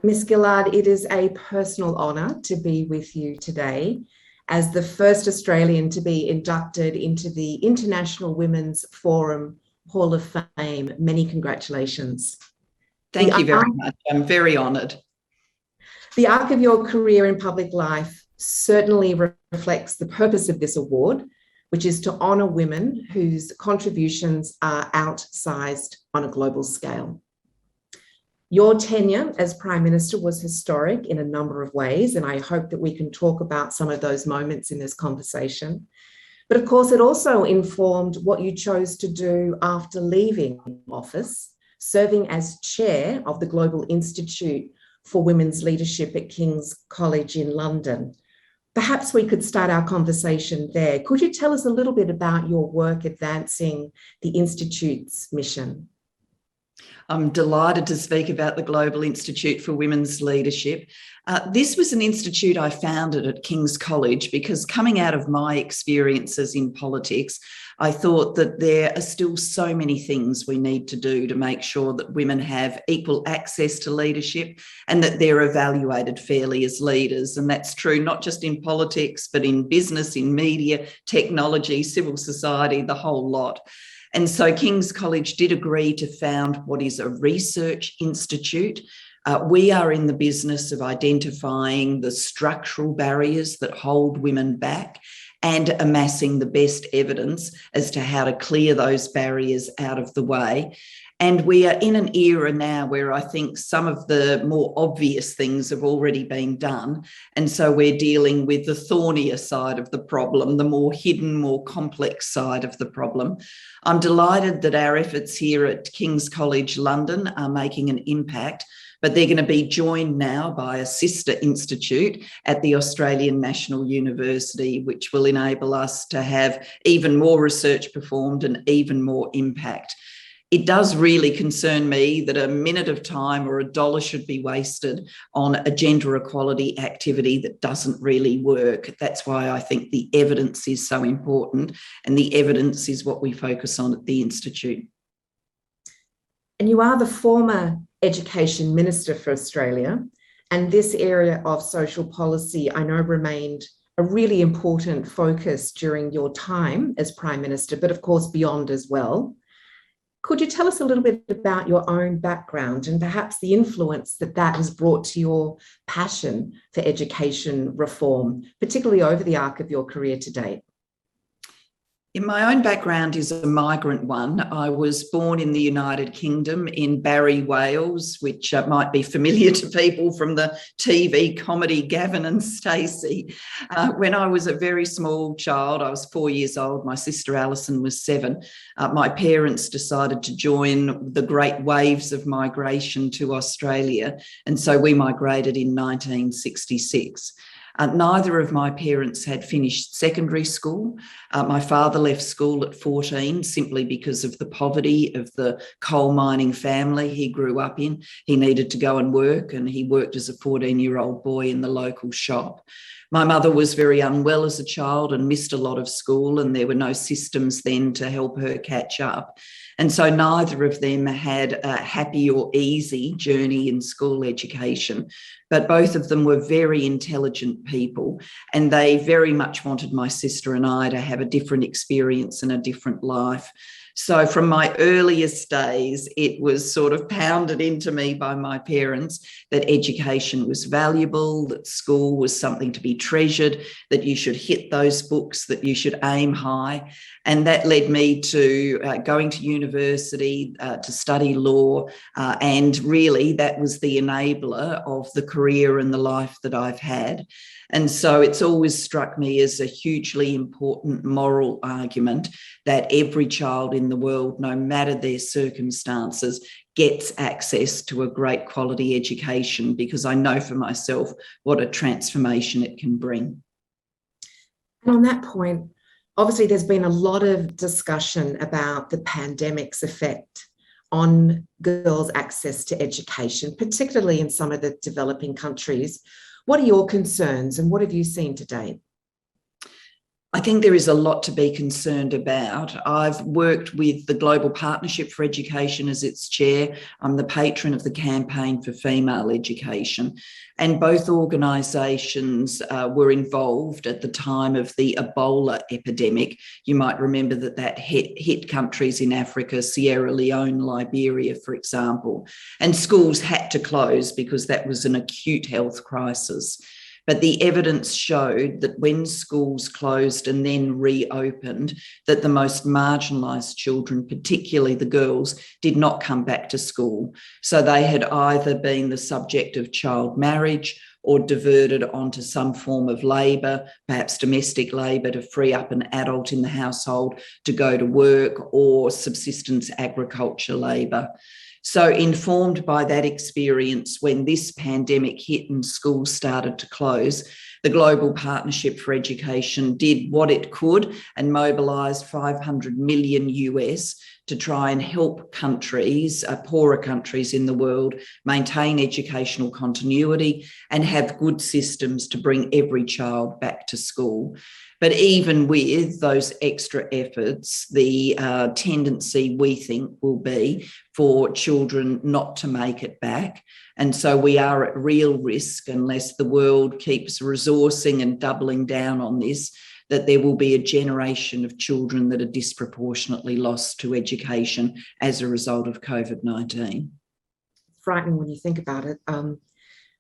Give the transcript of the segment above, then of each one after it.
Miss Gillard, it is a personal honour to be with you today as the first Australian to be inducted into the International Women's Forum Hall of Fame. Many congratulations. The Thank you very much. I'm very honoured. The arc of your career in public life certainly reflects the purpose of this award, which is to honour women whose contributions are outsized on a global scale. Your tenure as Prime Minister was historic in a number of ways, and I hope that we can talk about some of those moments in this conversation. But of course, it also informed what you chose to do after leaving office, serving as chair of the Global Institute for Women's Leadership at King's College in London. Perhaps we could start our conversation there. Could you tell us a little bit about your work advancing the Institute's mission? I'm delighted to speak about the Global Institute for Women's Leadership. This was an institute I founded at King's College because coming out of my experiences in politics, I thought that there are still so many things we need to do to make sure that women have equal access to leadership and that they're evaluated fairly as leaders. And that's true not just in politics, but in business, in media, technology, civil society, the whole lot. And so King's College did agree to found what is a research institute. We are in the business of identifying the structural barriers that hold women back and amassing the best evidence as to how to clear those barriers out of the way. And we are in an era now where I think some of the more obvious things have already been done. And so we're dealing with the thornier side of the problem, the more hidden, more complex side of the problem. I'm delighted that our efforts here at King's College London are making an impact, but they're going to be joined now by a sister institute at the Australian National University, which will enable us to have even more research performed and even more impact. It does really concern me that a minute of time or a dollar should be wasted on a gender equality activity that doesn't really work. That's why I think the evidence is so important, and the evidence is what we focus on at the Institute. And you are the former Education Minister for Australia, and this area of social policy I know remained a really important focus during your time as Prime Minister, but of course beyond as well. Could you tell us a little bit about your own background and perhaps the influence that that has brought to your passion for education reform, particularly over the arc of your career to date? My own background is a migrant one. I was born in the United Kingdom in Barry, Wales, which might be familiar to people from the TV comedy Gavin and Stacey. When I was a very small child, I was 4 years old, my sister Alison was 7, my parents decided to join the great waves of migration to Australia, and so we migrated in 1966. Neither of my parents had finished secondary school. My father left school at 14 simply because of the poverty of the coal mining family he grew up in. He needed to go and work, and he worked as a 14-year-old boy in the local shop. My mother was very unwell as a child and missed a lot of school, and there were no systems then to help her catch up. And so neither of them had a happy or easy journey in school education, but both of them were very intelligent people, and they very much wanted my sister and I to have a different experience and a different life. So from my earliest days, it was sort of pounded into me by my parents that education was valuable, that school was something to be treasured, that you should hit those books, that you should aim high. And that led me to going to university to study law. And really, that was the enabler of the career and the life that I've had. And so it's always struck me as a hugely important moral argument that every child in the world, no matter their circumstances, gets access to a great quality education, because I know for myself what a transformation it can bring. And on that point, obviously there's been a lot of discussion about the pandemic's effect on girls' access to education, particularly in some of the developing countries. What are your concerns and what have you seen to date? I think there is a lot to be concerned about. I've worked with the Global Partnership for Education as its chair. I'm the patron of the Campaign for Female Education. And both organisations were involved at the time of the Ebola epidemic. You might remember that hit countries in Africa, Sierra Leone, Liberia, for example. And schools had to close because that was an acute health crisis. But the evidence showed that when schools closed and then reopened, that the most marginalised children, particularly the girls, did not come back to school. So they had either been the subject of child marriage or diverted onto some form of labour, perhaps domestic labour, to free up an adult in the household to go to work, or subsistence agriculture labour. So informed by that experience, when this pandemic hit and schools started to close, the Global Partnership for Education did what it could and mobilised $500 million US to try and help countries, poorer countries in the world, maintain educational continuity and have good systems to bring every child back to school. But even with those extra efforts, the tendency, we think, will be for children not to make it back. And so we are at real risk, unless the world keeps resourcing and doubling down on this, that there will be a generation of children that are disproportionately lost to education as a result of COVID-19. Frightening when you think about it.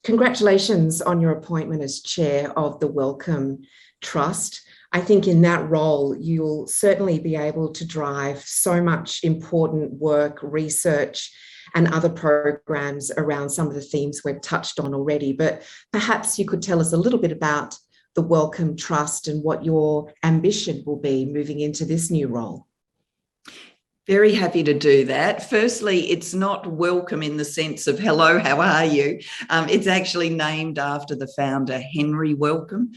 Congratulations on your appointment as chair of the Wellcome Trust. I think in that role, you'll certainly be able to drive so much important work, research, and other programs around some of the themes we've touched on already. But perhaps you could tell us a little bit about the Wellcome Trust and what your ambition will be moving into this new role. Very happy to do that. Firstly, it's not welcome in the sense of hello, how are you? It's actually named after the founder, Henry Wellcome,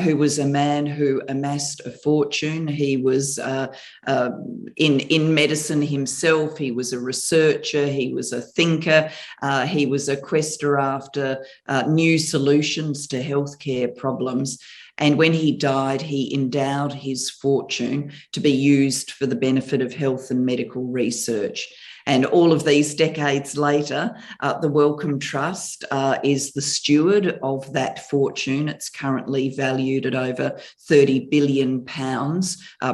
who was a man who amassed a fortune. He was in medicine himself. He was a researcher. He was a thinker. He was a quester after new solutions to healthcare problems. And when he died, he endowed his fortune to be used for the benefit of health and medical research. And all of these decades later, the Wellcome Trust is the steward of that fortune. It's currently valued at over £30 billion,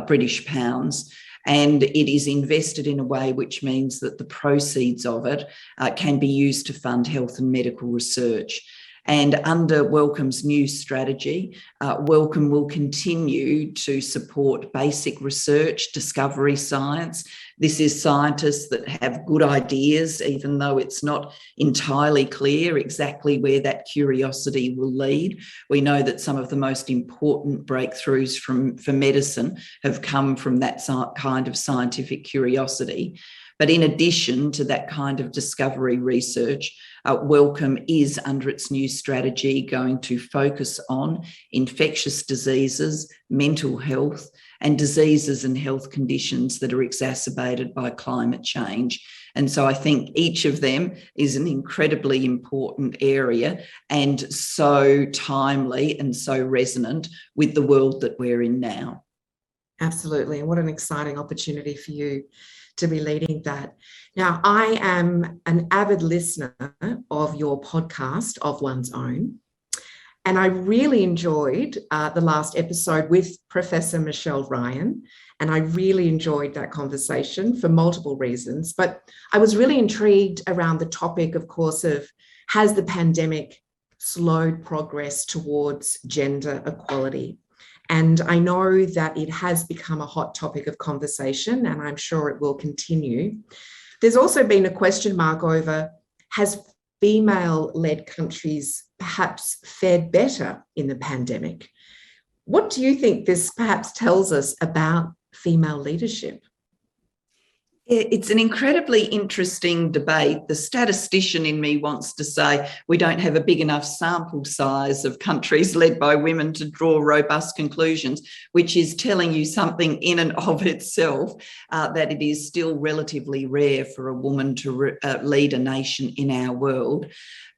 British pounds. And it is invested in a way which means that the proceeds of it can be used to fund health and medical research. And under Wellcome's new strategy, Wellcome will continue to support basic research, discovery science. This is scientists that have good ideas, even though it's not entirely clear exactly where that curiosity will lead. We know that some of the most important breakthroughs for medicine have come from that kind of scientific curiosity. But in addition to that kind of discovery research, Wellcome is, under its new strategy, going to focus on infectious diseases, mental health, and diseases and health conditions that are exacerbated by climate change. And so I think each of them is an incredibly important area and so timely and so resonant with the world that we're in now. Absolutely. And what an exciting opportunity for you to be leading that. Now, I am an avid listener of your podcast, Of One's Own, and I really enjoyed the last episode with Professor Michelle Ryan, and I really enjoyed that conversation for multiple reasons. But I was really intrigued around the topic, of course, of has the pandemic slowed progress towards gender equality? And I know that it has become a hot topic of conversation, and I'm sure it will continue. There's also been a question mark over, has female-led countries perhaps fared better in the pandemic? What do you think this perhaps tells us about female leadership? It's an incredibly interesting debate. The statistician in me wants to say we don't have a big enough sample size of countries led by women to draw robust conclusions, which is telling you something in and of itself, that it is still relatively rare for a woman to lead a nation in our world.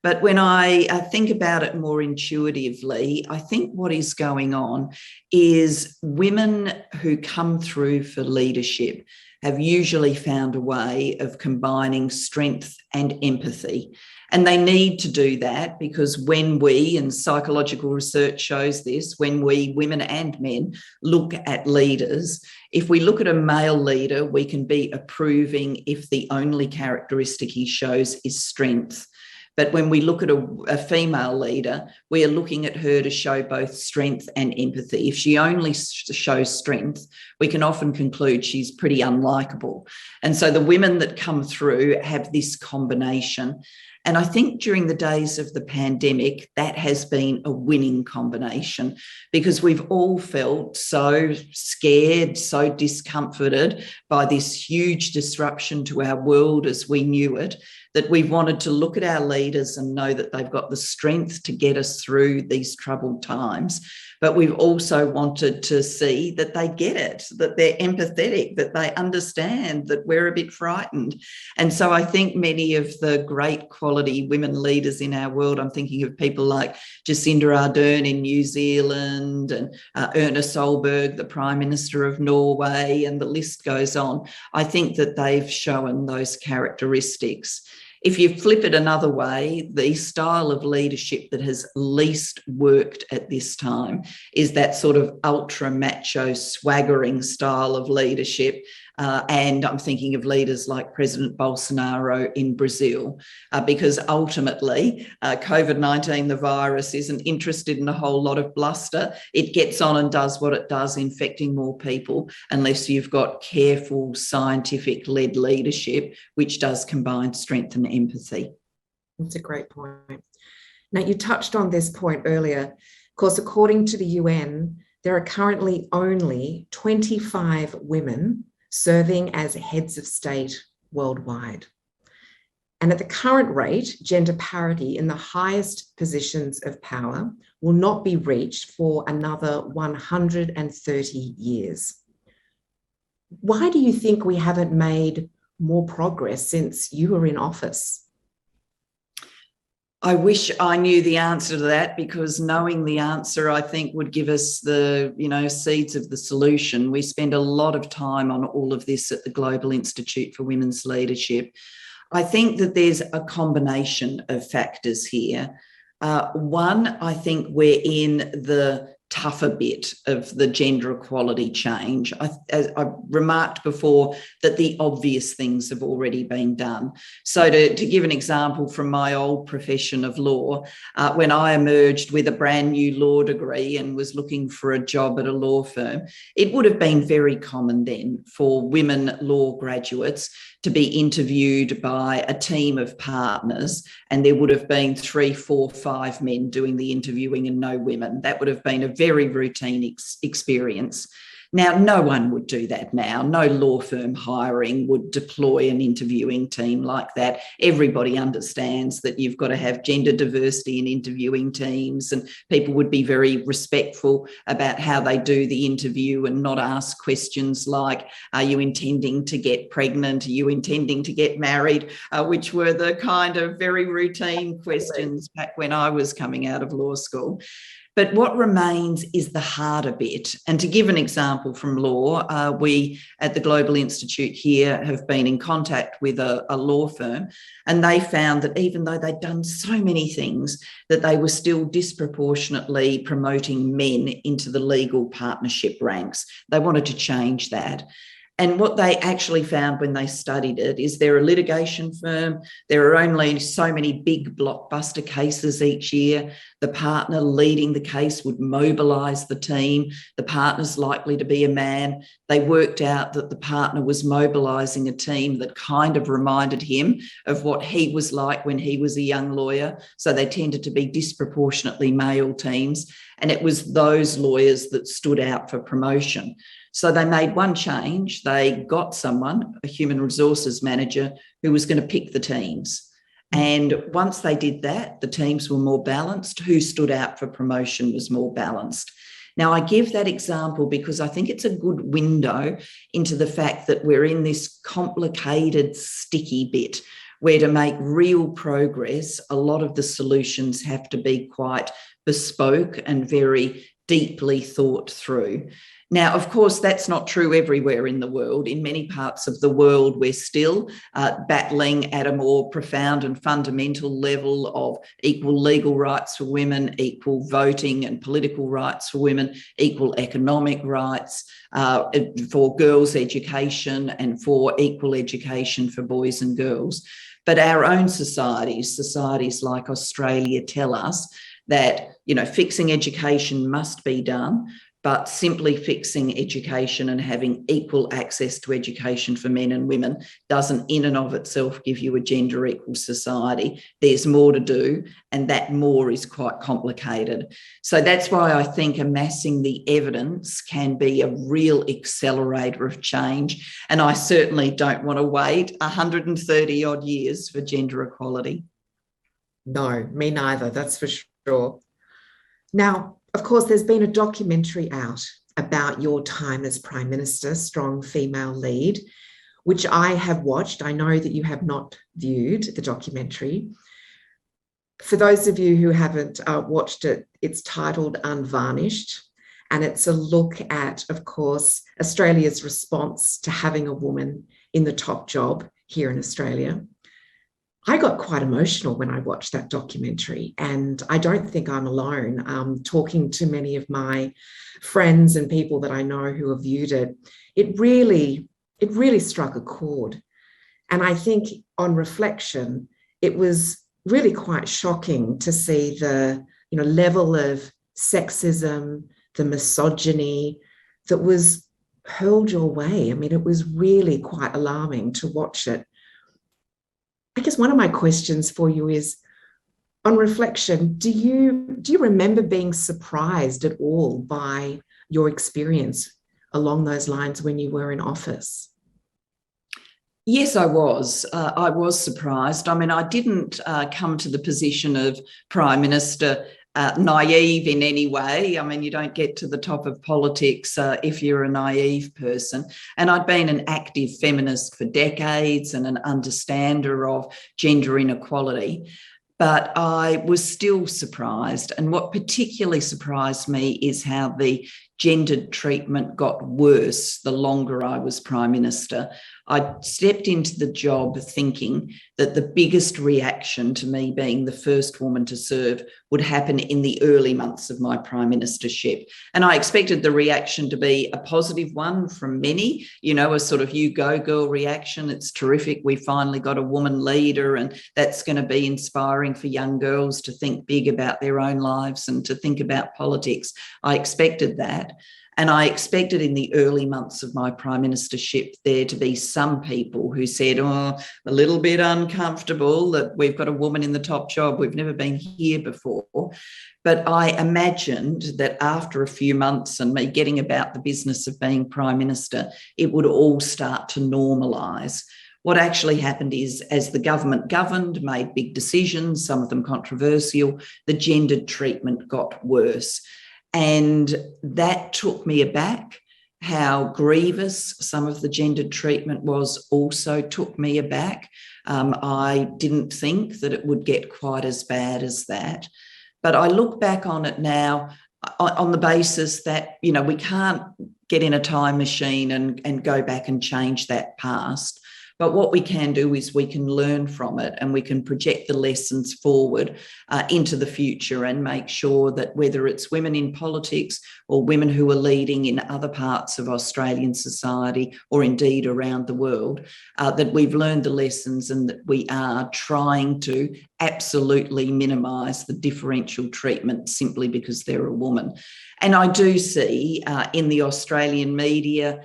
But when I think about it more intuitively, I think what is going on is women who come through for leadership have usually found a way of combining strength and empathy. And they need to do that because when we, and psychological research shows this, when we, women and men, look at leaders, if we look at a male leader, we can be approving if the only characteristic he shows is strength. But when we look at a female leader, we are looking at her to show both strength and empathy. If she only shows strength, we can often conclude she's pretty unlikable. And so the women that come through have this combination. And I think during the days of the pandemic, that has been a winning combination because we've all felt so scared, so discomforted by this huge disruption to our world as we knew it, that we've wanted to look at our leaders and know that they've got the strength to get us through these troubled times. But we've also wanted to see that they get it, that they're empathetic, that they understand that we're a bit frightened. And so I think many of the great quality women leaders in our world, I'm thinking of people like Jacinda Ardern in New Zealand and Erna Solberg, the Prime Minister of Norway, and the list goes on. I think that they've shown those characteristics. If you flip it another way, the style of leadership that has least worked at this time is that sort of ultra macho swaggering style of leadership. And I'm thinking of leaders like President Bolsonaro in Brazil, because ultimately COVID-19, the virus, isn't interested in a whole lot of bluster. It gets on and does what it does, infecting more people, unless you've got careful, scientific-led leadership, which does combine strength and empathy. That's a great point. Now, you touched on this point earlier. Of course, according to the UN, there are currently only 25 women serving as heads of state worldwide. And at the current rate, gender parity in the highest positions of power will not be reached for another 130 years. Why do you think we haven't made more progress since you were in office? I wish I knew the answer to that, because knowing the answer, I think, would give us the, seeds of the solution. We spend a lot of time on all of this at the Global Institute for Women's Leadership. I think that there's a combination of factors here. One, I think we're in the tougher bit of the gender equality change. I remarked before that the obvious things have already been done. So to give an example from my old profession of law, when I emerged with a brand new law degree and was looking for a job at a law firm, it would have been very common then for women law graduates to be interviewed by a team of partners, and there would have been 3, 4, 5 men doing the interviewing and no women. That would have been a very routine experience. Now, no one would do that now. No law firm hiring would deploy an interviewing team like that. Everybody understands that you've got to have gender diversity in interviewing teams, and people would be very respectful about how they do the interview and not ask questions like, are you intending to get pregnant? Are you intending to get married? Which were the kind of very routine questions back when I was coming out of law school. But what remains is the harder bit. And to give an example from law, we at the Global Institute here have been in contact with a law firm, and they found that even though they'd done so many things, that they were still disproportionately promoting men into the legal partnership ranks. They wanted to change that. And what they actually found when they studied it is they're a litigation firm. There are only so many big blockbuster cases each year. The partner leading the case would mobilise the team. The partner's likely to be a man. They worked out that the partner was mobilising a team that kind of reminded him of what he was like when he was a young lawyer. So they tended to be disproportionately male teams. And it was those lawyers that stood out for promotion. So they made one change. They got someone, a human resources manager, who was going to pick the teams. And once they did that, the teams were more balanced. Who stood out for promotion was more balanced. Now, I give that example because I think it's a good window into the fact that we're in this complicated, sticky bit where to make real progress, a lot of the solutions have to be quite bespoke and very deeply thought through. Now, of course, that's not true everywhere in the world. In many parts of the world, we're still battling at a more profound and fundamental level of equal legal rights for women, equal voting and political rights for women, equal economic rights for girls' education, and for equal education for boys and girls. But our own societies like Australia, tell us that, fixing education must be done, but simply fixing education and having equal access to education for men and women doesn't in and of itself give you a gender equal society. There's more to do, and that more is quite complicated. So that's why I think amassing the evidence can be a real accelerator of change. And I certainly don't want to wait 130 odd years for gender equality. No, me neither, that's for sure. Now, of course, there's been a documentary out about your time as Prime Minister, Strong Female Lead, which I have watched. I know that you have not viewed the documentary. For those of you who haven't watched it, it's titled Unvarnished, and it's a look at, of course, Australia's response to having a woman in the top job here in Australia. I got quite emotional when I watched that documentary, and I don't think I'm alone. Talking to many of my friends and people that I know who have viewed it, it really struck a chord. And I think on reflection, it was really quite shocking to see the level of sexism, the misogyny that was hurled your way. I mean, it was really quite alarming to watch it. I guess one of my questions for you is, on reflection, do you remember being surprised at all by your experience along those lines when you were in office? Yes, I was. I was surprised. I mean, I didn't come to the position of Prime Minister naive in any way. I mean, you don't get to the top of politics if you're a naive person. And I'd been an active feminist for decades and an understander of gender inequality. But I was still surprised. And what particularly surprised me is how the gendered treatment got worse the longer I was Prime Minister. I stepped into the job thinking that the biggest reaction to me being the first woman to serve would happen in the early months of my Prime Ministership. And I expected the reaction to be a positive one from many, a sort of you go girl reaction. It's terrific. We finally got a woman leader, and that's going to be inspiring for young girls to think big about their own lives and to think about politics. I expected that. And I expected in the early months of my Prime Ministership there to be some people who said, a little bit uncomfortable that we've got a woman in the top job. We've never been here before. But I imagined that after a few months and me getting about the business of being Prime Minister, it would all start to normalise. What actually happened is, as the government governed, made big decisions, some of them controversial, the gendered treatment got worse. And that took me aback. How grievous some of the gendered treatment was also took me aback. I didn't think that it would get quite as bad as that. But I look back on it now on the basis that, we can't get in a time machine and go back and change that past. But what we can do is we can learn from it, and we can project the lessons forward into the future and make sure that whether it's women in politics or women who are leading in other parts of Australian society or indeed around the world, that we've learned the lessons and that we are trying to absolutely minimise the differential treatment simply because they're a woman. And I do see in the Australian media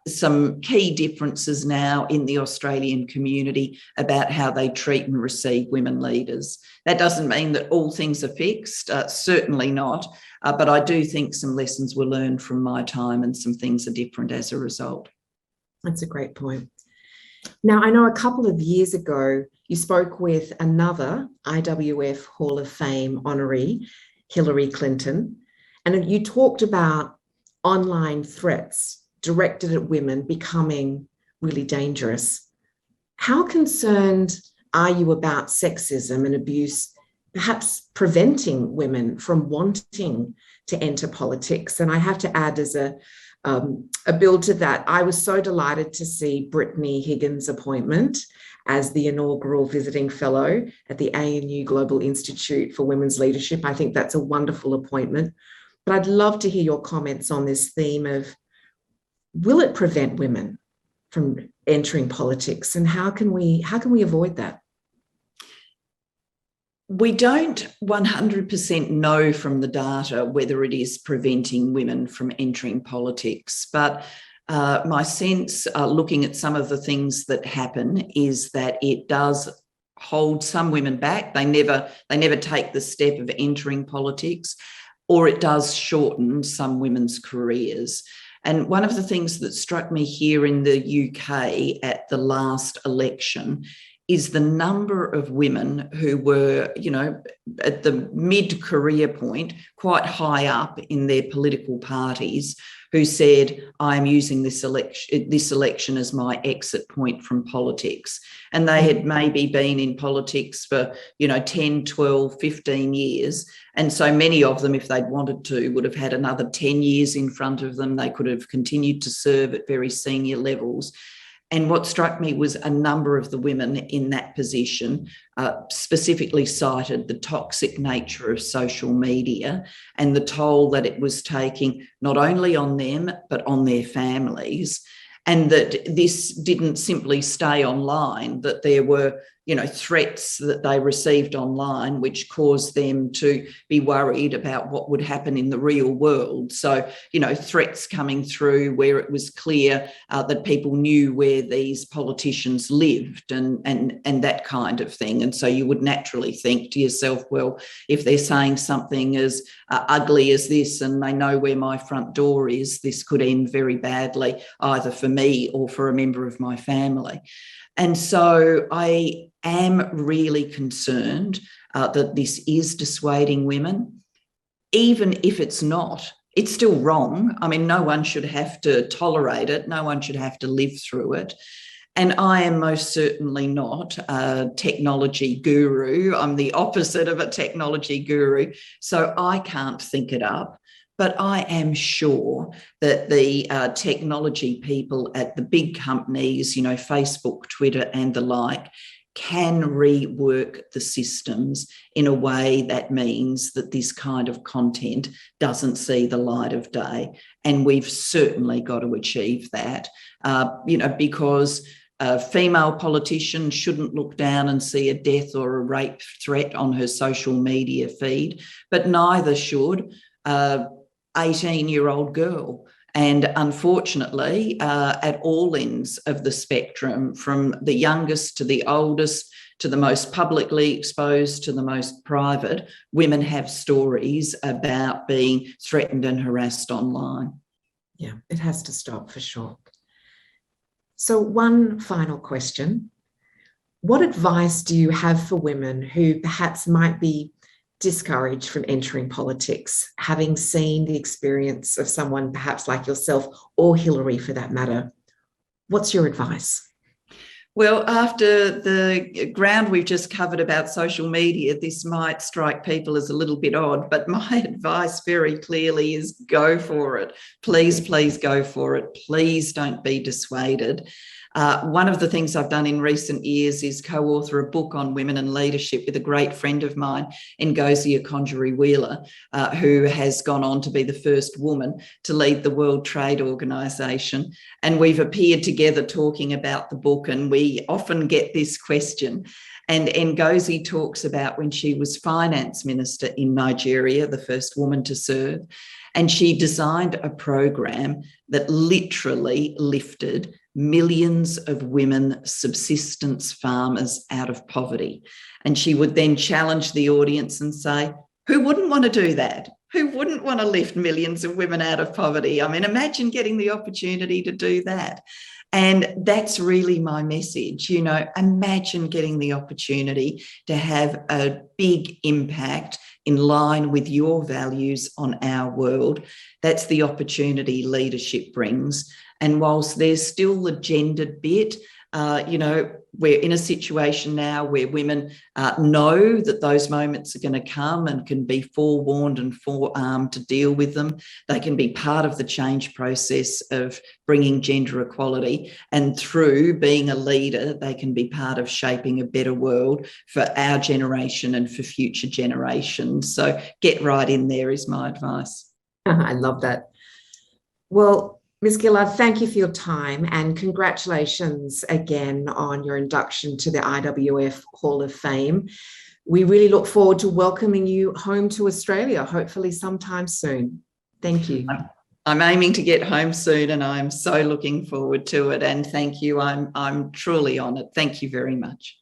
some key differences now in the Australian community about how they treat and receive women leaders. That doesn't mean that all things are fixed, certainly not, but I do think some lessons were learned from my time and some things are different as a result. That's a great point. Now, I know a couple of years ago, you spoke with another IWF Hall of Fame honoree, Hillary Clinton, and you talked about online threats directed at women becoming really dangerous. How concerned are you about sexism and abuse, perhaps preventing women from wanting to enter politics? And I have to add, as a build to that, I was so delighted to see Brittany Higgins' appointment as the inaugural visiting fellow at the ANU Global Institute for Women's Leadership. I think that's a wonderful appointment. But I'd love to hear your comments on this theme of, will it prevent women from entering politics, and how can we avoid that? We don't 100% know from the data whether it is preventing women from entering politics, but my sense, looking at some of the things that happen, is that it does hold some women back. They never take the step of entering politics, or it does shorten some women's careers. And one of the things that struck me here in the UK at the last election is the number of women who were, at the mid-career point, quite high up in their political parties, who said, I'm using this election as my exit point from politics. And they had maybe been in politics for, 10, 12, 15 years. And so many of them, if they'd wanted to, would have had another 10 years in front of them. They could have continued to serve at very senior levels. And what struck me was a number of the women in that position specifically cited the toxic nature of social media and the toll that it was taking not only on them, but on their families. And that this didn't simply stay online, that there were, threats that they received online, which caused them to be worried about what would happen in the real world. So, threats coming through where it was clear that people knew where these politicians lived and that kind of thing. And so you would naturally think to yourself, well, if they're saying something as ugly as this and they know where my front door is, this could end very badly, either for me or for a member of my family. And so I am really concerned that this is dissuading women. Even if it's not, it's still wrong. I mean, no one should have to tolerate it. No one should have to live through it. And I am most certainly not a technology guru. I'm the opposite of a technology guru. So I can't think it up. But I am sure that the technology people at the big companies, Facebook, Twitter and the like, can rework the systems in a way that means that this kind of content doesn't see the light of day. And we've certainly got to achieve that, because a female politician shouldn't look down and see a death or a rape threat on her social media feed, but neither should 18-year-old girl. And unfortunately, at all ends of the spectrum, from the youngest to the oldest, to the most publicly exposed to the most private, women have stories about being threatened and harassed online. Yeah, it has to stop for sure. So one final question. What advice do you have for women who perhaps might be discouraged from entering politics, having seen the experience of someone perhaps like yourself or Hillary for that matter? What's your advice? Well, after the ground we've just covered about social media, this might strike people as a little bit odd, but my advice very clearly is go for it. Please, please go for it. Please don't be dissuaded. One of the things I've done in recent years is co-author a book on women and leadership with a great friend of mine, Ngozi Okonjo-Iweala, who has gone on to be the first woman to lead the World Trade Organization. And we've appeared together talking about the book, and we often get this question. And Ngozi talks about when she was finance minister in Nigeria, the first woman to serve, And she designed a program that literally lifted millions of women subsistence farmers out of poverty. And she would then challenge the audience and say, who wouldn't want to do that? Who wouldn't want to lift millions of women out of poverty? I mean, imagine getting the opportunity to do that. And that's really my message. You know, imagine getting the opportunity to have a big impact in line with your values on our world. That's the opportunity leadership brings. And whilst there's still the gendered bit, you know, we're in a situation now where women know that those moments are going to come and can be forewarned and forearmed to deal with them. They can be part of the change process of bringing gender equality. And through being a leader, they can be part of shaping a better world for our generation and for future generations. So get right in there is my advice. I love that. Well, Ms. Gillard, thank you for your time and congratulations again on your induction to the IWF Hall of Fame. We really look forward to welcoming you home to Australia, hopefully sometime soon. Thank you. I'm aiming to get home soon and I'm so looking forward to it. And thank you. I'm truly honoured. Thank you very much.